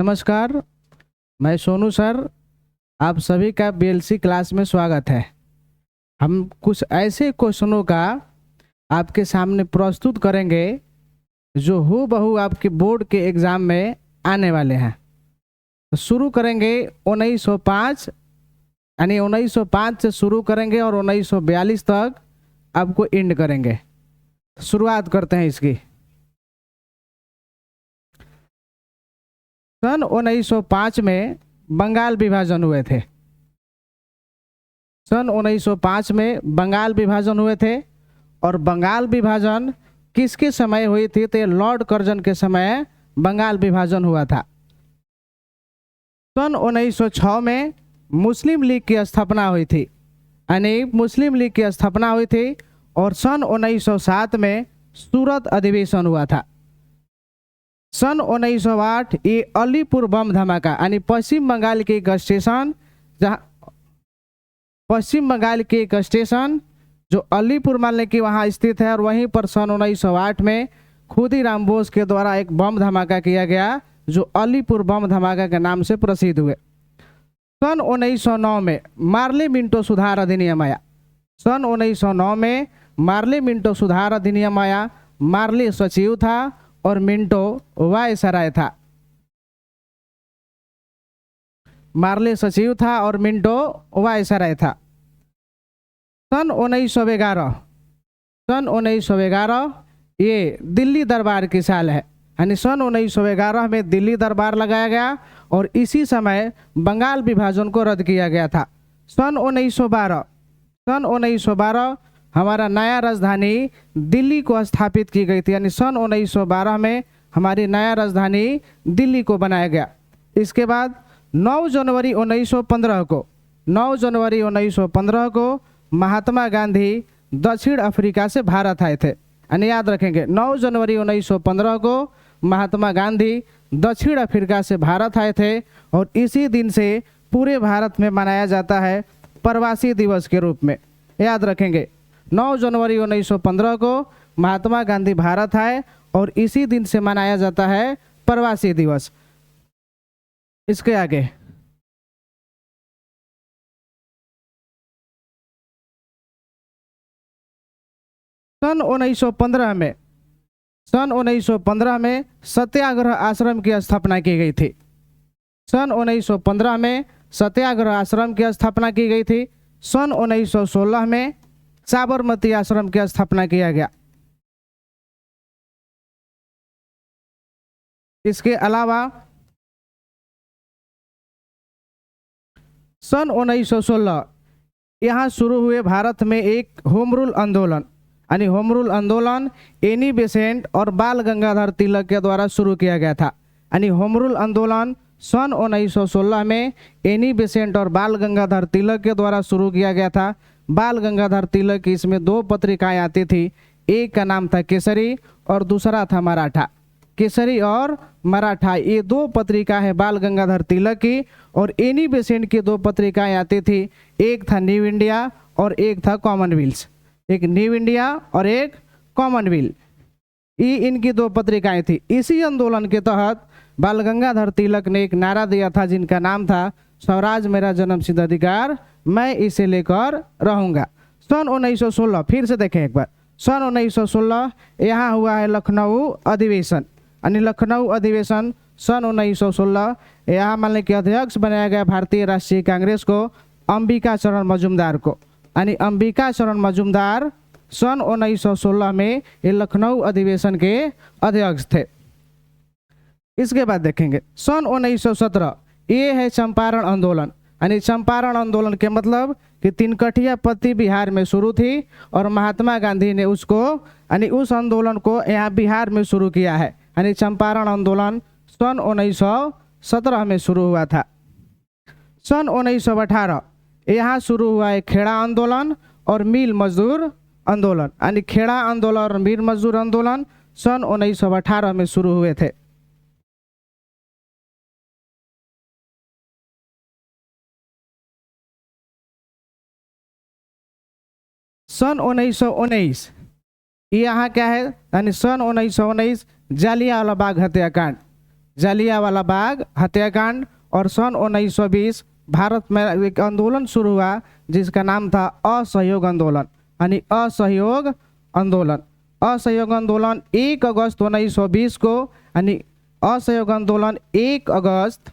नमस्कार। मैं सोनू सर, आप सभी का बीएलसी क्लास में स्वागत है। हम कुछ ऐसे क्वेश्चनों का आपके सामने प्रस्तुत करेंगे जो हूबहू आपके बोर्ड के एग्जाम में आने वाले हैं। तो शुरू करेंगे 1905, यानी 1905 से शुरू करेंगे और 1942 तक आपको एंड करेंगे। शुरुआत करते हैं इसकी। सन 1905 में बंगाल विभाजन हुए थे। सन 1905 में बंगाल विभाजन हुए थे और बंगाल विभाजन किसके समय हुई थी? तो लॉर्ड कर्जन के समय बंगाल विभाजन हुआ था। सन 1906 में मुस्लिम लीग की स्थापना हुई थी, यानी मुस्लिम लीग की स्थापना हुई थी। और सन 1907 में सूरत अधिवेशन हुआ था। सन 1908 ये अलीपुर बम धमाका, यानी पश्चिम बंगाल के एक स्टेशन, जहाँ पश्चिम बंगाल के एक स्टेशन जो अलीपुर मान लें कि वहाँ स्थित है, और वहीं पर सन 1908 में खुदीराम बोस के द्वारा एक बम धमाका किया गया जो अलीपुर बम धमाका के नाम से प्रसिद्ध हुए। सन 1909 में मार्ले मिंटो सुधार अधिनियम आया। सन 1909 में मार्ले मिंटो सुधार अधिनियम आया। मार्ले सचिव था और मिंटो वायसराय था। मार्ले सचिव था और मिंटो वायसराय था। सन 1911 ये दिल्ली दरबार की साल है, यानी सन 1911 में दिल्ली दरबार लगाया गया और इसी समय बंगाल विभाजन को रद्द किया गया था। सन 1912 हमारा नया राजधानी दिल्ली को स्थापित की गई थी, यानी सन 1912 में हमारी नया राजधानी दिल्ली को बनाया गया। इसके बाद 9 जनवरी 1915 को महात्मा गांधी दक्षिण अफ्रीका से भारत आए थे, यानी याद रखेंगे 9 जनवरी 1915 को महात्मा गांधी दक्षिण अफ्रीका से भारत आए थे। और इसी दिन से पूरे भारत में मनाया जाता है प्रवासी दिवस के रूप में। याद रखेंगे 9 जनवरी 1915 को महात्मा गांधी भारत आए और इसी दिन से मनाया जाता है प्रवासी दिवस। इसके आगे सन 1915 में सत्याग्रह आश्रम की स्थापना की गई थी। सन 1915 में सत्याग्रह आश्रम की स्थापना की गई थी। सन 1916 में साबरमती आश्रम की स्थापना किया गया। इसके अलावा सन 1916 यहाँ शुरू हुए भारत में एक होम रूल आंदोलन, यानी होम रूल आंदोलन एनी बेसेंट और बाल गंगाधर तिलक के द्वारा शुरू किया गया था। यानी होम रूल आंदोलन सन 1916 में एनी बेसेंट और बाल गंगाधर तिलक के द्वारा शुरू किया गया था। बाल गंगाधर तिलक की इसमें 2 पत्रिकाएं आती थी, एक का नाम था केसरी और दूसरा था मराठा। केसरी और मराठा ये 2 पत्रिका है बाल गंगाधर तिलक की। और एनी बेसेंट की 2 पत्रिकाएं आती थी, एक था न्यू इंडिया और एक था कॉमनवेल्थ। एक न्यू इंडिया और एक कॉमनवेल्थ, ये इनकी 2 पत्रिकाएं थी। इसी आंदोलन के तहत बाल गंगाधर तिलक ने एक नारा दिया था जिनका नाम था स्वराज मेरा जन्मसिद्ध अधिकार, मैं इसे लेकर रहूंगा। सन 1916 फिर से देखें एक बार, सन 1916 यहाँ हुआ है लखनऊ अधिवेशन, यानी लखनऊ अधिवेशन सन 1916। यहाँ मान लें कि अध्यक्ष बनाया गया भारतीय राष्ट्रीय कांग्रेस को अंबिका चरण मजूमदार को, यानी अंबिका चरण मजूमदार सन 1916 में ये लखनऊ अधिवेशन के अध्यक्ष थे। इसके बाद देखेंगे सन 1917 ये है चंपारण आंदोलन, यानी चंपारण आंदोलन के मतलब कि तिनकठिया पत्ती बिहार में शुरू थी और महात्मा गांधी ने उसको, यानी उस आंदोलन को यहाँ बिहार में शुरू किया है। यानी चंपारण आंदोलन सन 1917 में शुरू हुआ था। सन 1918 यहाँ शुरू हुआ है खेड़ा आंदोलन और मिल मजदूर आंदोलन, यानी खेड़ा आंदोलन और मिल मजदूर आंदोलन सन 1918 में शुरू हुए थे। सन 1919 यहाँ क्या है, यानी सन 1919 जालियांवाला बाग हत्याकांड। जलियांवाला बाग हत्याकांड, और सन 1920 भारत में एक आंदोलन शुरू हुआ जिसका नाम था असहयोग आंदोलन, यानी असहयोग आंदोलन। असहयोग आंदोलन 1 अगस्त 1920 को, यानी असहयोग आंदोलन 1 अगस्त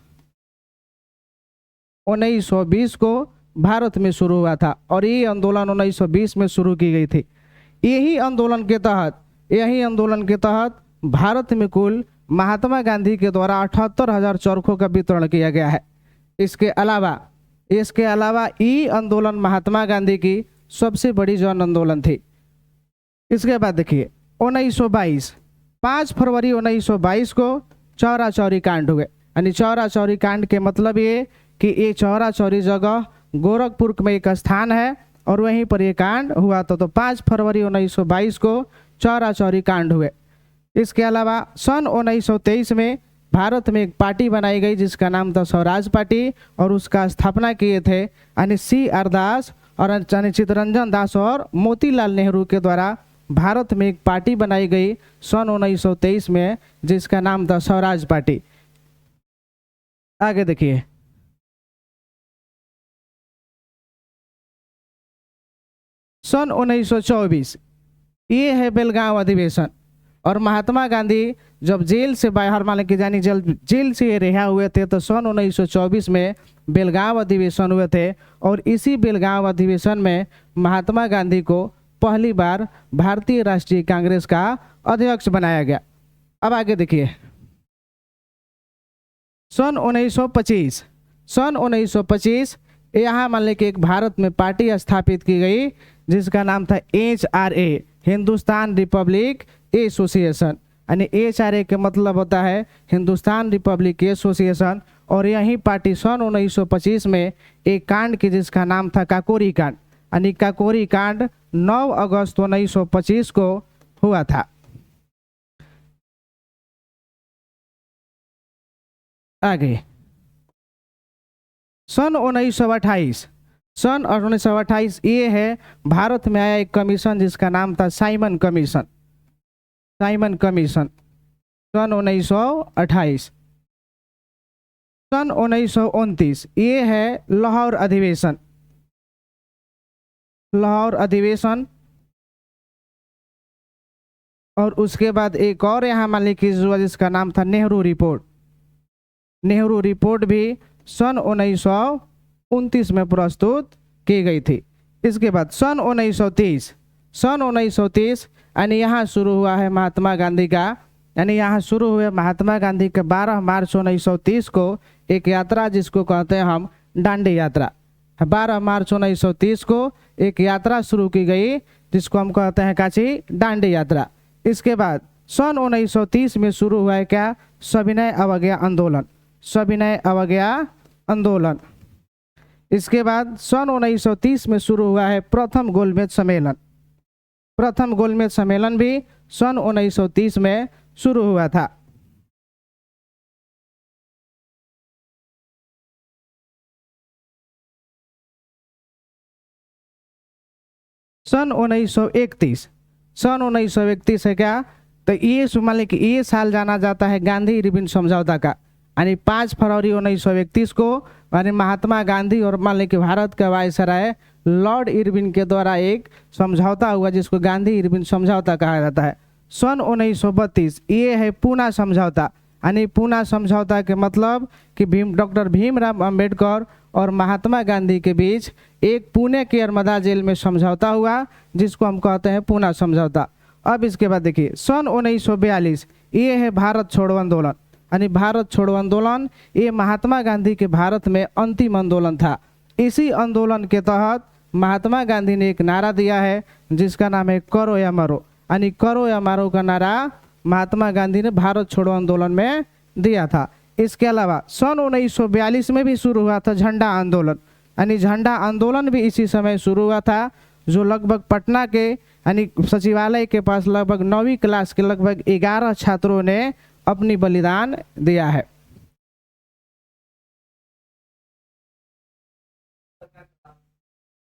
1920 को भारत में शुरू हुआ था, और ये आंदोलन 1920 में शुरू की गई थी। यही आंदोलन के तहत भारत में कुल महात्मा गांधी के द्वारा 78,000 चरखों का वितरण किया गया है। इसके अलावा ये आंदोलन महात्मा गांधी की सबसे बड़ी जन आंदोलन थी। इसके बाद देखिए 1922, 5 फरवरी 1922 को चौरा चौरी कांड हुए। यानी चौरा चौरी कांड के मतलब ये कि ये चौरा चौरी जगह गोरखपुर में एक स्थान है और वहीं पर ये कांड हुआ था। तो 5 फरवरी 1922 को चौरा चौरी कांड हुए। इसके अलावा सन 1923 में भारत में एक पार्टी बनाई गई जिसका नाम था स्वराज पार्टी, और उसका स्थापना किए थे यानी C.R. दास और चित्तरंजन दास और मोतीलाल नेहरू के द्वारा भारत में एक पार्टी बनाई गई सन 1923 में जिसका नाम था स्वराज पार्टी। आगे देखिए सन 1924, ये है बेलगांव अधिवेशन। और महात्मा गांधी जब जेल से बाहर, मान के जानी जेल से रिहा हुए थे, तो सन 1924 में बेलगांव अधिवेशन हुए थे, और इसी बेलगांव अधिवेशन में महात्मा गांधी को पहली बार भारतीय राष्ट्रीय कांग्रेस का अध्यक्ष बनाया गया। अब आगे देखिए सन 1925 यहाँ मान लें कि एक भारत में पार्टी स्थापित की गई जिसका नाम था HRA, हिंदुस्तान रिपब्लिक एसोसिएशन। यानी HRA के मतलब होता है हिंदुस्तान रिपब्लिक एसोसिएशन। और यही पार्टी सन 1925 में एक कांड की जिसका नाम था काकोरी कांड, यानी काकोरी कांड 9 अगस्त 1925 को हुआ था। आगे सन 1928 ये है भारत में आया एक कमीशन जिसका नाम था साइमन कमीशन सन 1928। सन 1929 ये है लाहौर अधिवेशन। और उसके बाद एक और यहाँ मान लीजिए जिसका नाम था नेहरू रिपोर्ट भी सन 1929 में प्रस्तुत की गई थी। इसके बाद सन 1930 यानी यहाँ शुरू हुआ है महात्मा गांधी का, यानी यहाँ शुरू हुए महात्मा गांधी के 12 मार्च 1930 को एक यात्रा जिसको कहते हैं हम दांडी यात्रा। 12 मार्च 1930 को एक यात्रा शुरू की गई जिसको हम कहते हैं काची दांडी यात्रा। इसके बाद सन 1930 में शुरू हुआ है क्या, सविनय अवज्ञा आंदोलन। इसके बाद सन 1930 में शुरू हुआ है प्रथम गोलमेज सम्मेलन भी सन 1930 में शुरू हुआ था। सन 1931 है क्या, तो ये मान लीजिए कि ये साल जाना जाता है गांधी इरविन समझौता का। यानी 5 फरवरी 1931 को यानी महात्मा गांधी और मान लीजिए कि भारत के वायसराय लॉर्ड इरविन के द्वारा एक समझौता हुआ जिसको गांधी इरविन समझौता कहा जाता है। सन 1932 ये है पूना समझौता। यानी पूना समझौता के मतलब कि डॉक्टर भीमराव अंबेडकर और महात्मा गांधी के बीच एक पुणे के नर्मदा जेल में समझौता हुआ जिसको हम कहते हैं पूना समझौता। अब इसके बाद देखिए सन 1942 ये है भारत छोड़ो आंदोलन। यानी भारत छोड़ो आंदोलन ये महात्मा गांधी के भारत में अंतिम आंदोलन था। इसी आंदोलन के तहत महात्मा गांधी ने एक नारा दिया है जिसका नाम है करो या मरो। यानी करो या मरो का नारा महात्मा गांधी ने भारत छोड़ो आंदोलन में दिया था। इसके अलावा सन 1942 में भी शुरू हुआ था झंडा आंदोलन। यानी झंडा आंदोलन भी इसी समय शुरू हुआ था जो लगभग पटना के यानी सचिवालय के पास लगभग 9वीं क्लास के लगभग 11 छात्रों ने अपनी बलिदान दिया है।